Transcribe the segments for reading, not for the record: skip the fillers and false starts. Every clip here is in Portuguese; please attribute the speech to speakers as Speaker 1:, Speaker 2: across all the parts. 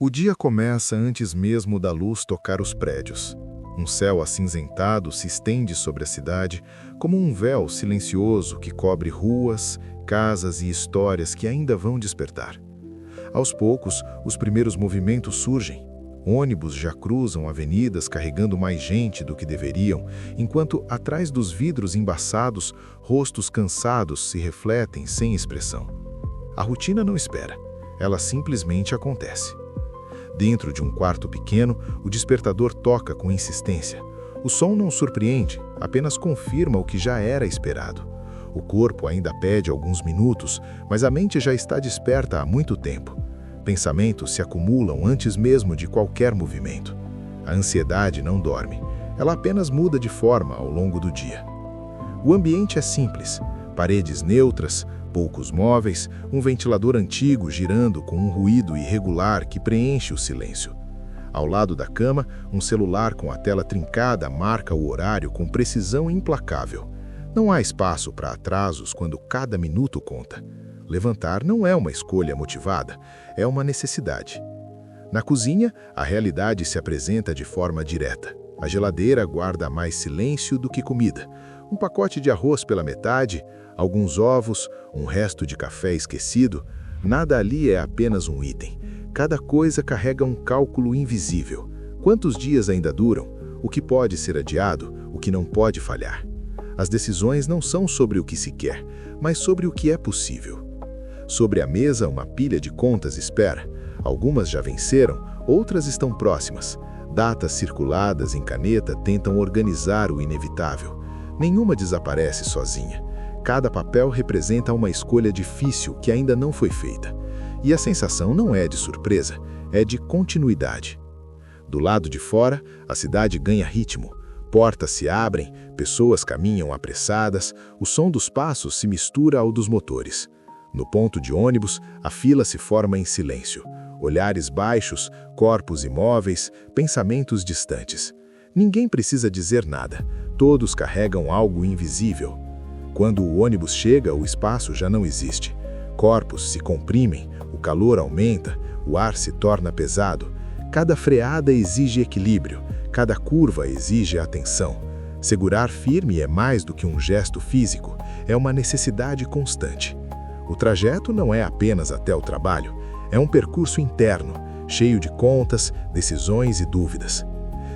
Speaker 1: O dia começa antes mesmo da luz tocar os prédios. Um céu acinzentado se estende sobre a cidade como um véu silencioso que cobre ruas, casas e histórias que ainda vão despertar. Aos poucos, os primeiros movimentos surgem. Ônibus já cruzam avenidas carregando mais gente do que deveriam, enquanto atrás dos vidros embaçados, rostos cansados se refletem sem expressão. A rotina não espera, ela simplesmente acontece. Dentro de um quarto pequeno, o despertador toca com insistência. O som não surpreende, apenas confirma o que já era esperado. O corpo ainda pede alguns minutos, mas a mente já está desperta há muito tempo. Pensamentos se acumulam antes mesmo de qualquer movimento. A ansiedade não dorme, ela apenas muda de forma ao longo do dia. O ambiente é simples, paredes neutras, poucos móveis, um ventilador antigo girando com um ruído irregular que preenche o silêncio. Ao lado da cama, um celular com a tela trincada marca o horário com precisão implacável. Não há espaço para atrasos quando cada minuto conta. Levantar não é uma escolha motivada, é uma necessidade. Na cozinha, a realidade se apresenta de forma direta. A geladeira guarda mais silêncio do que comida. Um pacote de arroz pela metade, alguns ovos, um resto de café esquecido, nada ali é apenas um item. Cada coisa carrega um cálculo invisível. Quantos dias ainda duram? O que pode ser adiado? O que não pode falhar? As decisões não são sobre o que se quer, mas sobre o que é possível. Sobre a mesa, uma pilha de contas espera. Algumas já venceram, outras estão próximas. Datas circuladas em caneta tentam organizar o inevitável. Nenhuma desaparece sozinha. Cada papel representa uma escolha difícil que ainda não foi feita. E a sensação não é de surpresa, é de continuidade. Do lado de fora, a cidade ganha ritmo. Portas se abrem, pessoas caminham apressadas, o som dos passos se mistura ao dos motores. No ponto de ônibus, a fila se forma em silêncio. Olhares baixos, corpos imóveis, pensamentos distantes. Ninguém precisa dizer nada, todos carregam algo invisível. Quando o ônibus chega, o espaço já não existe. Corpos se comprimem, o calor aumenta, o ar se torna pesado. Cada freada exige equilíbrio, cada curva exige atenção. Segurar firme é mais do que um gesto físico, é uma necessidade constante. O trajeto não é apenas até o trabalho, é um percurso interno, cheio de contas, decisões e dúvidas.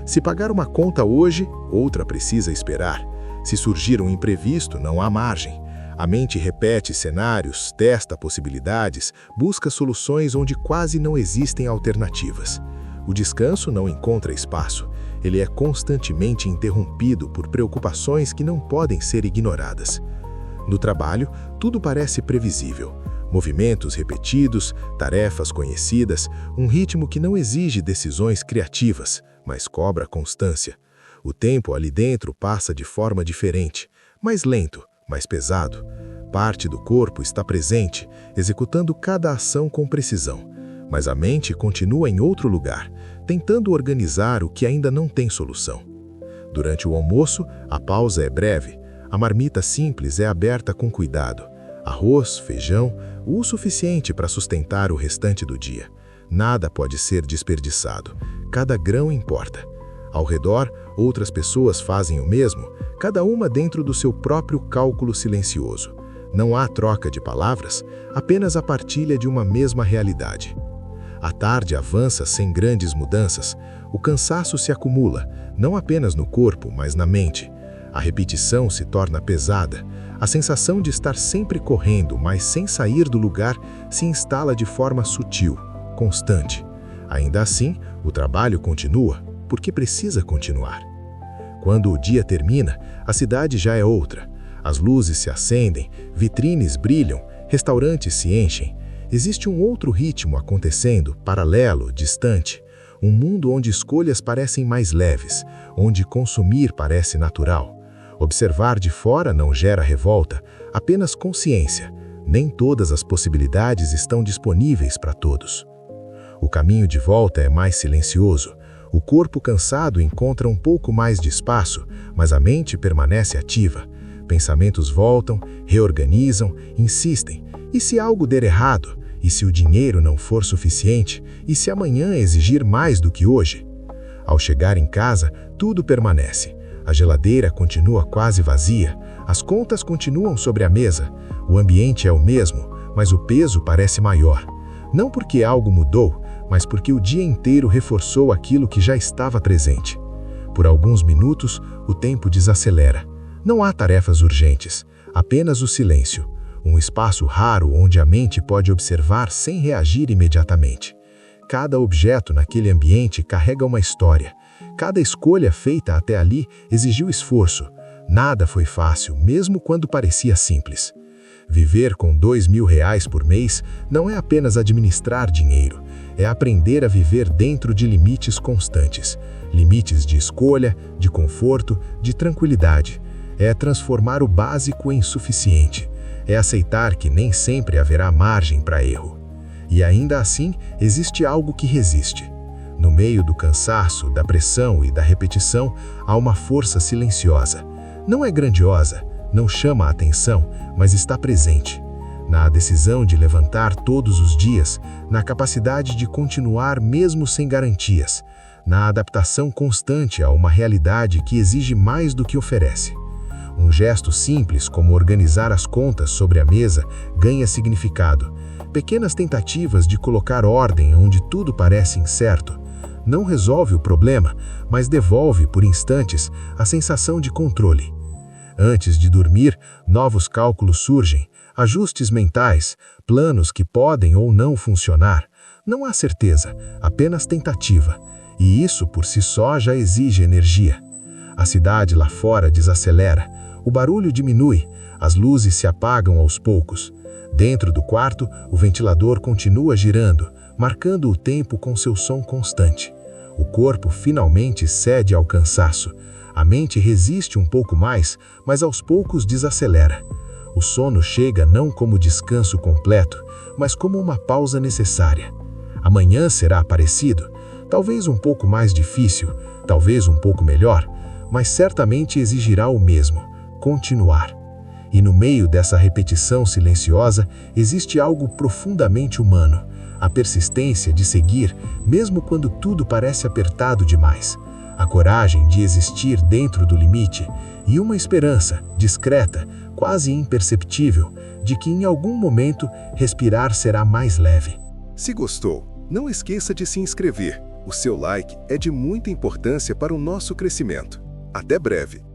Speaker 1: Se pagar uma conta hoje, outra precisa esperar. Se surgir um imprevisto, não há margem. A mente repete cenários, testa possibilidades, busca soluções onde quase não existem alternativas. O descanso não encontra espaço. Ele é constantemente interrompido por preocupações que não podem ser ignoradas. No trabalho, tudo parece previsível. Movimentos repetidos, tarefas conhecidas, um ritmo que não exige decisões criativas, mas cobra constância. O tempo ali dentro passa de forma diferente, mais lento, mais pesado. Parte do corpo está presente, executando cada ação com precisão, mas a mente continua em outro lugar, tentando organizar o que ainda não tem solução. Durante o almoço, a pausa é breve. A marmita simples é aberta com cuidado. Arroz, feijão, o suficiente para sustentar o restante do dia. Nada pode ser desperdiçado. Cada grão importa. Ao redor, outras pessoas fazem o mesmo, cada uma dentro do seu próprio cálculo silencioso. Não há troca de palavras, apenas a partilha de uma mesma realidade. A tarde avança sem grandes mudanças. O cansaço se acumula, não apenas no corpo, mas na mente. A repetição se torna pesada. A sensação de estar sempre correndo, mas sem sair do lugar, se instala de forma sutil, constante. Ainda assim, o trabalho continua, porque precisa continuar. Quando o dia termina, a cidade já é outra. As luzes se acendem, vitrines brilham, restaurantes se enchem. Existe um outro ritmo acontecendo, paralelo, distante. Um mundo onde escolhas parecem mais leves, onde consumir parece natural. Observar de fora não gera revolta, apenas consciência. Nem todas as possibilidades estão disponíveis para todos. O caminho de volta é mais silencioso. O corpo cansado encontra um pouco mais de espaço, mas a mente permanece ativa. Pensamentos voltam, reorganizam, insistem. E se algo der errado?
Speaker 2: E se o dinheiro não for suficiente? E se amanhã exigir mais do que hoje? Ao chegar em casa, tudo permanece. A geladeira continua quase vazia, as contas continuam sobre a mesa, o ambiente é o mesmo, mas o peso parece maior. Não porque algo mudou, mas porque o dia inteiro reforçou aquilo que já estava presente. Por alguns minutos, o tempo desacelera. Não há tarefas urgentes, apenas o silêncio. Um espaço raro onde a mente pode observar sem reagir imediatamente. Cada objeto naquele ambiente carrega uma história. Cada escolha feita até ali exigiu esforço. Nada foi fácil, mesmo quando parecia simples. Viver com R$ 2.000 por mês não é apenas administrar dinheiro, é aprender a viver dentro de limites constantes. Limites de escolha, de conforto, de tranquilidade. É transformar o básico em suficiente. É aceitar que nem sempre haverá margem para erro. E ainda assim, existe algo que resiste. No meio do cansaço, da pressão e da repetição, há uma força silenciosa. Não é grandiosa, não chama a atenção, mas está presente. Na decisão de levantar todos os dias, na capacidade de continuar mesmo sem garantias, na adaptação constante a uma realidade que exige mais do que oferece. Um gesto simples como organizar as contas sobre a mesa ganha significado. Pequenas tentativas de colocar ordem onde tudo parece incerto não resolve o problema, mas devolve por instantes a sensação de controle. Antes de dormir, novos cálculos surgem, ajustes mentais, planos que podem ou não funcionar. Não há certeza, apenas tentativa. E isso por si só já exige energia. A cidade lá fora desacelera, o barulho diminui, as luzes se apagam aos poucos. Dentro do quarto, o ventilador continua girando, marcando o tempo com seu som constante. O corpo finalmente cede ao cansaço. A mente resiste um pouco mais, mas aos poucos desacelera. O sono chega não como descanso completo, mas como uma pausa necessária. Amanhã será parecido, talvez um pouco mais difícil, talvez um pouco melhor, mas certamente exigirá o mesmo: continuar. E no meio dessa repetição silenciosa existe algo profundamente humano: a persistência de seguir, mesmo quando tudo parece apertado demais. A coragem de existir dentro do limite e uma esperança, discreta, quase imperceptível, de que em algum momento respirar será mais leve.
Speaker 3: Se gostou, não esqueça de se inscrever. O seu like é de muita importância para o nosso crescimento. Até breve!